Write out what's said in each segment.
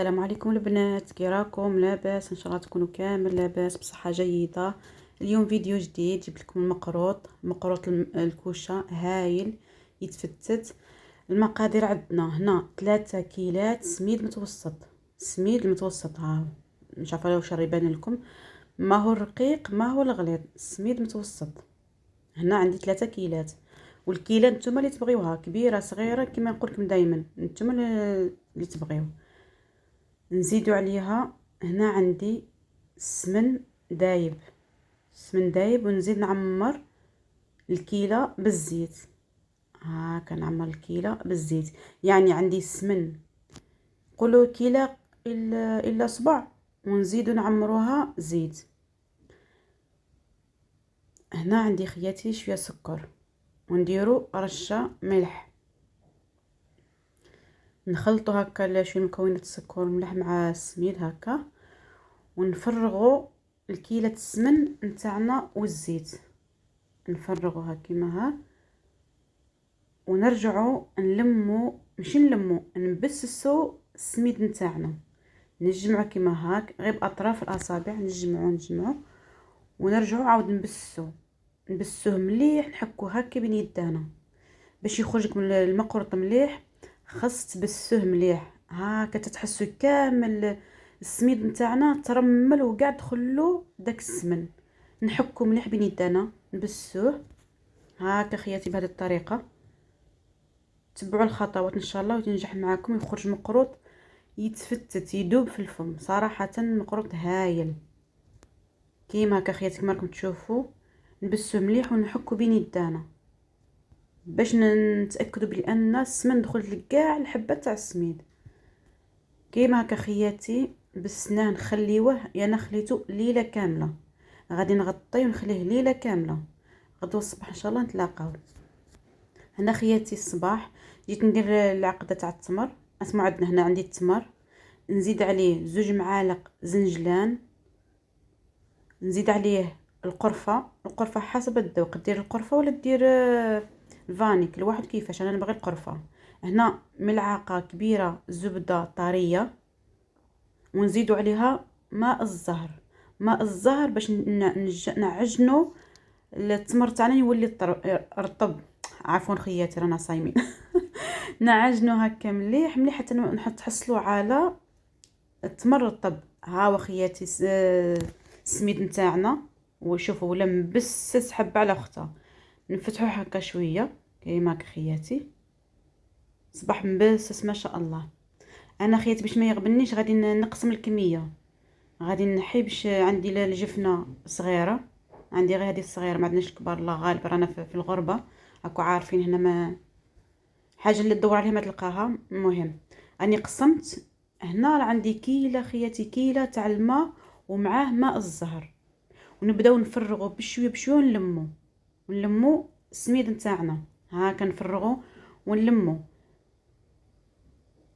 السلام عليكم البنات، كي راكم؟ لاباس؟ ان شاء الله تكونوا كامل لاباس بصحه جيده. اليوم فيديو جديد، جبت لكم المقروط الكوشه هايل يتفتت. المقادير عندنا هنا 3 كيلات سميد متوسط. سميد المتوسط، ها مش عارفه واش يبان لكم، ما هو الرقيق ما هو الغليظ، سميد متوسط. هنا عندي 3 كيلات، والكيله نتوما اللي تبغيوها كبيره صغيره كما نقول لكم دائما، نتوما اللي تبغيو. نزيدو عليها هنا عندي السمن دايب، ونزيد نعمر الكيلة بالزيت. هاكا نعمر الكيلة بالزيت، يعني عندي السمن قولوا كيلة الا صبع، ونزيدو نعمروها زيت. هنا عندي خياتي شويه سكر، ونديرو رشه ملح، نخلطو هكا شويه مكونات السكر والملح مع السميد هكا، ونفرغوا الكيلة السمن نتاعنا والزيت، نفرغوها كيما ها، ونرجعوا نلمو، ماشي نلمو، نبسسو السميد نتاعنا، نجمعو كيما هاك غير باطراف الاصابع، نجمعو ونرجعوا عاود نبسوه مليح، نحكوه هكا بين يدانا باش يخرج من المقرط مليح. خاص تبسوه مليح هاكا تتحسوا كامل السميد نتاعنا ترمل وكاع دخلو داك السمن. نحكو مليح بين يدانا نبسوه هاكا خياتي بهذه الطريقه. تبعوا الخطوات ان شاء الله وتنجح معكم، يخرج مقروط يتفتت يدوب في الفم. صراحه مقروط هايل كيما هكا خياتي كما راكم تشوفوا. نبسوه مليح ونحكو بين يدانا باش نتاكدوا بان السمن دخلت لكاع الحبات تاع السميد. كيما هكا خياتي بسناه نخليوه، انا خليته ليله كامله، غادي نغطيه ونخليه ليله كامله. غدوه الصباح ان شاء الله نتلاقاو. هنا خياتي الصباح جيت ندير العقده تاع التمر. اسمعوا عندنا هنا عندي التمر، نزيد عليه 2 معالق زنجلان، نزيد عليه القرفه حسب الذوق، دير القرفه ولا دير الفاني، كل واحد كيفاش. انا نبغي القرفه. هنا ملعقه كبيره زبده طريه، ونزيدوا عليها ماء الزهر باش نعجنوا التمر تاعنا يولي رطب. عفوا خياتي رانا صايمين. نعجنوا هكا مليح حتى تحصلوا على التمر رطب. ها هو خياتي السميد نتاعنا، وشوفوا ولا مبسس حبه على اختها. نفتحوه هكا شويه كيما هكا خياتي، صباح مبسس ما شاء الله. انا خياتي باش ما يغبنيش غادي نقسم الكميه، غادي نحي باش عندي الجفنه صغيره، عندي غير هذه الصغيره، ما عندناش الكبار. الله غالب رانا في الغربه، راكو عارفين هنا ما حاجه اللي تدور عليها ما تلقاها. المهم اني قسمت. هنا راه عندي كيله خياتي، كيله تاع الماء ومعاه ماء الزهر، ونبداو نفرغوا بشويه ونلمو السميد نتاعنا. هاكا نفرغوا ونلمو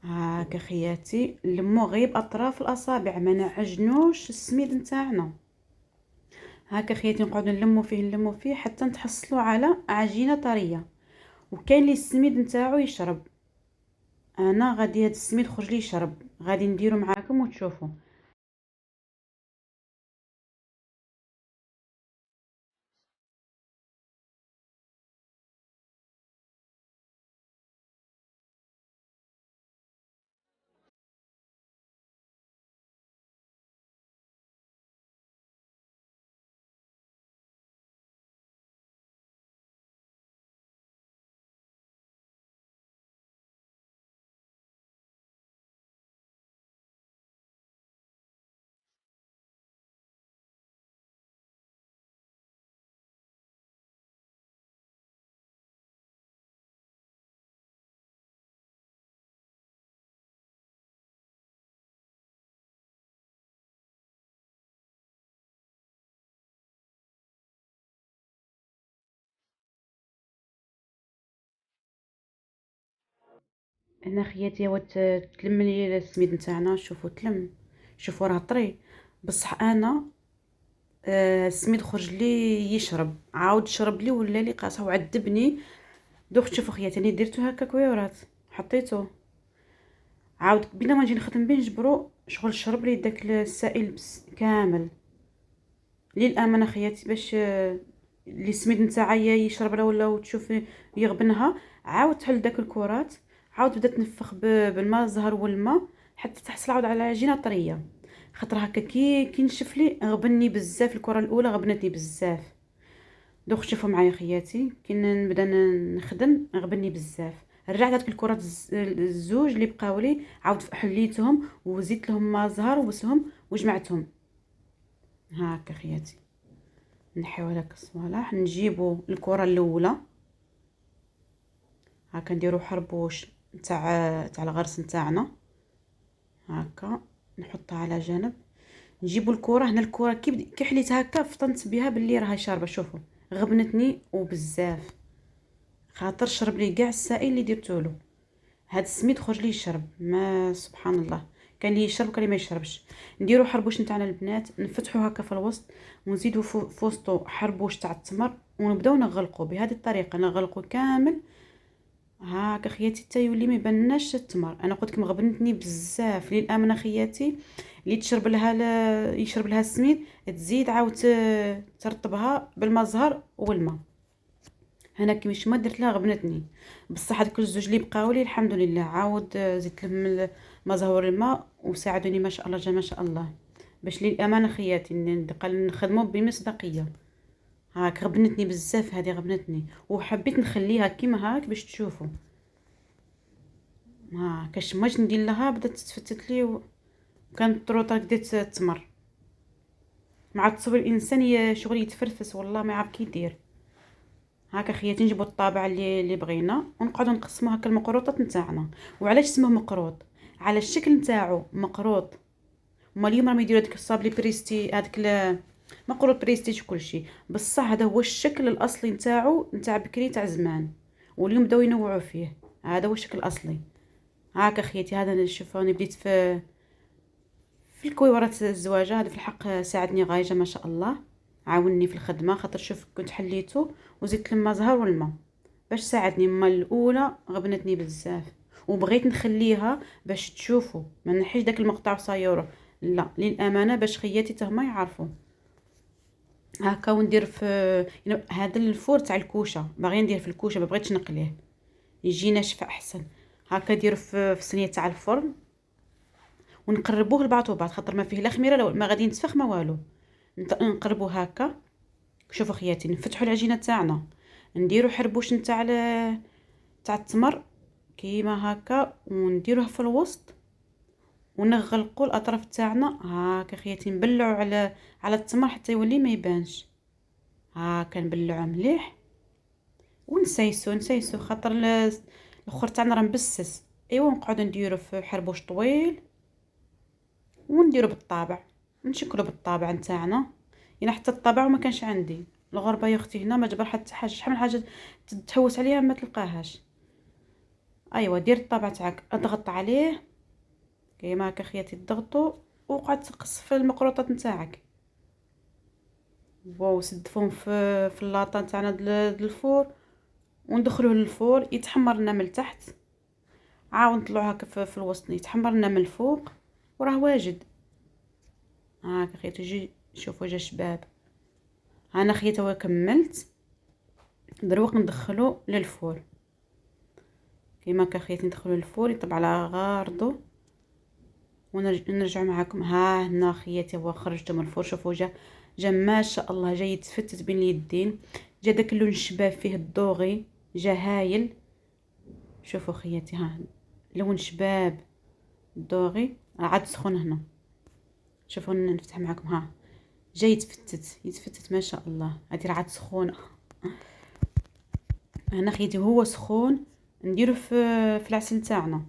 هاكا خياتي، نلمو غير باطراف الاصابع، ما نعجنوش السميد نتاعنا. هاكا خياتي نقعدوا نلمو فيه حتى نتحصلوا على عجينه طريه. وكاين اللي السميد نتاعو يشرب، انا غادي هاد السميد خرج لي يشرب، غادي نديرو معاكم وتشوفوا. هنا خياتي هو تلم لي السميد نتاعنا. شوفوا تلم، شوفوا راه طري، بصح انا السميد خرج لي يشرب، عاود شرب لي ولا لي قاصح وعذبني. دوك شوفوا خياتي، انا درتو هكا كويورات حطيته عاود بينا ما نجي نخدم به نجبرو شغل شرب لي داك السائل كامل. للامانه خياتي باش اللي السميد نتاعها يشرب لها ولا تشوف يغبنها، عاود تحل داك الكرات، عاود بدا تنفخ بالماء الزهر والماء حتى تحصل عاود على عجينه طريه. خاطر هكا كي نشف لي غبني بزاف، الكره الاولى غبنتني بزاف. دوك شوفوا معايا خياتي كي نبدا نخدم غبني بزاف. رجعت هذيك الكرات الزوج اللي بقاو لي، عاود حليتهم وزيت لهم ماء زهر وبسهم وجمعتهم. هاكا خياتي نحيو هذاك الصوالح، نجيبو الكره الاولى هاكا نديرو حربوش تاع الغرس نتاعنا، هاكا نحطها على جنب. نجيبو الكره هنا، الكره كي حليت هكا فطنت بها باللي راهي شاربه. شوفوا غبنتني وبزاف، خاطر شرب لي كاع السائل اللي درتولو. هاد السميد خرج لي يشرب، ما سبحان الله، كان لي يشرب كان لي ما يشربش. نديرو حربوش نتاعنا البنات، نفتحو هكا في الوسط ونزيدو فوسطو حربوش تاع التمر ونبداو نغلقو بهذه الطريقه، نغلقو كامل هاكا خياتي حتى يولي ما يبانناش التمر. انا قلت لكم غبنتني بزاف. للامانه خياتي اللي تشرب لها يشرب لها السميد تزيد عاود ترطبها بالماء الزهر والماء. هنا كيفاش ما درت لها غبنتني بصح. هذوك الزوج اللي بقاو لي الحمد لله عاود زدت لهم الماء زهور الماء وساعدوني ما شاء الله جا ما شاء الله. باش للامانه خياتي نخدموا بمصداقيه. هاك غبنتني بزاف، هذه غبنتني وحبيت نخليها كيما هاك باش تشوفوا. كاش ماش ندير لها بدات تتفتت لي وكانت طروطه بدات تمر. مع تصور الانسان شغل يتفرفس والله ما يعرف كي يدير. هاكا خياتي نجيبو الطابع اللي بغينا ونقعدو نقسمو هاكا المقروطات نتاعنا. وعلاش اسمه مقروط؟ على الشكل نتاعو مقروط. هما اليوم راهم يديروا ديك الصابلي بريستي، هذاك مقروط بريستيج كلشي، بصح هذا هو الشكل الاصلي نتاعو نتاع بكري تاع زمان، واليوم بداو ينوعوا فيه. هذا هو الشكل الاصلي. هاكا خياتي هذا نشوف راني بديت في الكويورات الزواجه. هذا في الحق ساعدني غايجه ما شاء الله، عاونني في الخدمه. خاطر شوف كنت حليته وزدت الماء زهر والماء باش ساعدني. اما الاولى غبنتني بزاف وبغيت نخليها باش تشوفوا ما نحيش داك المقطع وصايره، لا للامانه باش خياتي تهما يعرفوا. هكا وندير في هذا الفور تاع الكوشه، باغي ندير في الكوشه ما بغيتش نقليه يجي ناشف احسن. هكا دير في الصينيه تاع الفرن ونقربوه لبعض وبعض، خاطر ما فيه لا خميره لا ما غادي ينتفخ ما والو. نقربوه هكا. شوفوا خياتي نفتحوا العجينه تاعنا، نديروا حربوش نتاع تاع التمر كيما هكا ونديروه في الوسط ونغلقوا الاطراف تاعنا هكا خياتي. نبلعوا على التمر حتى يولي ما يبانش. هكا نبلعوا مليح ونسيسو خاطر الاخر تاعنا راه مبسس. ايوا نقعدوا نديروا في حربوش طويل ونديروا بالطابع، نشكلوا بالطابع نتاعنا. يعني حتى الطابع ما كانش عندي، الغربه يا اختي هنا ما جبر حتى حاجه، شحال من حاجه تحوس عليها ما تلقاهاش. ايوا دير الطابع تاعك اضغط عليه كيما هكا خياتي، تضغطوا وقعد تقص في المقروطات نتاعك. واو سدفهم في اللاطه تاعنا الفور وندخلوه للفور يتحمر لنا من تحت، عاود نطلعوه هكا في الوسط يتحمر لنا من الفوق وراه واجد. هاكا خياتي جي شوفوا جا شباب. انا خياتي هو كملت دروك ندخلو للفور كيما هكا خياتي. ندخلو للفور يطلع على غارضو ونرجع معكم. ها هنا خياتي هو خرجته من الفور. شوفوا جا ما شاء الله جاي يتفتت بين اليدين، جا داك اللون الشباب فيه الدوغي جا هايل. شوفوا خياتي ها لون شباب الدوغي عاد سخون هنا. شوفوا نفتح معكم ها جاي يتفتت ما شاء الله. هذه عاد سخونه هنا خياتي هو سخون. نديرو في العسل تاعنا،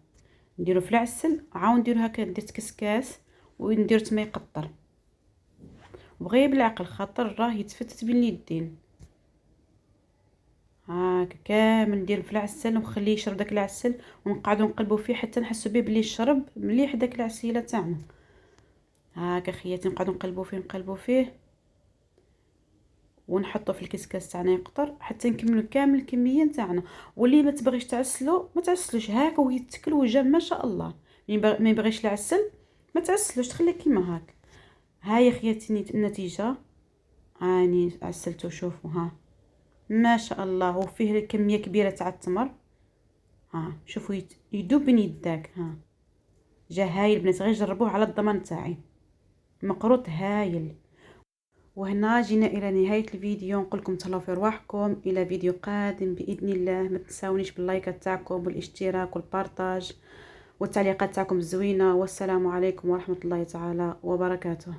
نديرو في العسل عاود نديرو هكا. درت كسكاس وندير تما يقطر وبغي بالعقل خاطر راه يتفتت بين اليدين. هاكا كامل ندير في العسل ونخليه يشرب داك العسل ونقعدوا نقلبوا فيه حتى نحسوا به بلي شرب مليح داك العسيله تاعنا. هاكا خياتي نقعدوا نقلبوا فيه ونحطه في الكسكاس تاعنا يقطر حتى نكملوا كامل الكميه نتاعنا. واللي ما تبغيش تعسلو ما تعسلوش هاكا ويتكل وجا ما شاء الله ما يبغيش العسل ما تعسلوش، تخليه كيما هاك. هاي خياتي النتيجه، راني عسلته، شوفوا ها ما شاء الله، وفيه كميه كبيره تاع التمر. ها شوفوا يدوب بين يداك. ها جا هايل البنات، غير جربوه على الضمان تاعي، مقروط هايل. وهنا جينا الى نهايه الفيديو، نقول لكم تهلاو في رواحكم، الى فيديو قادم باذن الله. ما تنساونيش باللايكات تاعكم والاشتراك والبارطاج والتعليقات تاعكم الزوينه. والسلام عليكم ورحمه الله تعالى وبركاته.